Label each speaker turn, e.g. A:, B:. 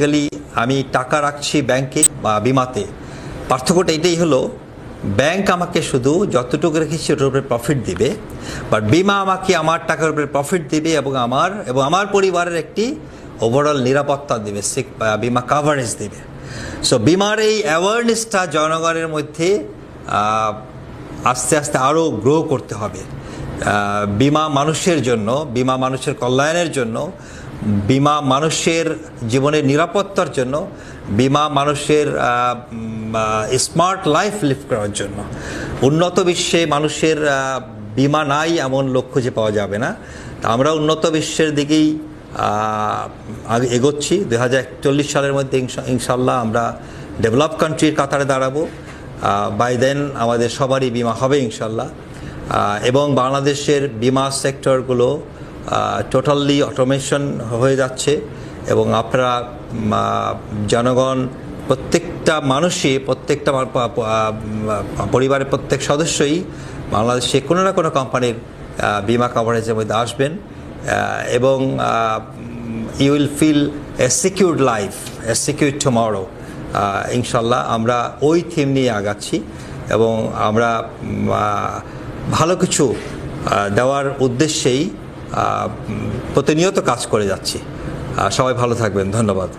A: Basically আমি টাকা রাখছি ব্যাংকে বা বিমাতে, পার্থক্যটা এটাই হলো, ব্যাংক আমাকে শুধু যতটুকু রেখেছি ওটার উপরে প্রফিট দিবে, বাট বিমা আমাকে আমার টাকার উপরে প্রফিট দিবে এবং আমার পরিবারের একটি ওভারঅল নিরাপত্তা দেবে, বিমা কাভারেজ দেবে। সো বিমার এই অ্যাওয়ারনেসটা জনগণের মধ্যে আস্তে আস্তে আরও গ্রো করতে হবে। বিমা মানুষের জন্য, বিমা মানুষের কল্যাণের জন্য, বিমা মানুষের জীবনের নিরাপত্তার জন্য, বিমা মানুষের স্মার্ট লাইফ লিভ করার জন্য। উন্নত বিশ্বে মানুষের বিমা নাই এমন লোক খুঁজে পাওয়া যাবে না। তা আমরা উন্নত বিশ্বের দিকেই এগোচ্ছি। 2041 সালের মধ্যে ইনশাল্লাহ আমরা ডেভেলপ কান্ট্রির কাতারে দাঁড়াবো। বাই দেন আমাদের সবারই বিমা হবে ইনশাল্লাহ। এবং বাংলাদেশের বিমা সেক্টরগুলো টোটালি অটোমেশন হয়ে যাচ্ছে এবং আপনারা জনগণ প্রত্যেকটা মানুষই, প্রত্যেকটা পরিবারের প্রত্যেক সদস্যই বাংলাদেশে কোনো না কোনো কোম্পানির বিমা কভারেজের মধ্যে আসবেন এবং you will feel a secured life, a secured tomorrow. ইনশাল্লাহ আমরা ওই থিম নিয়ে আগাচ্ছি এবং আমরা ভালো কিছু দেওয়ার উদ্দেশ্যেই প্রতিনিয়ত কাজ করে যাচ্ছি। সবাই ভালো থাকবেন, ধন্যবাদ।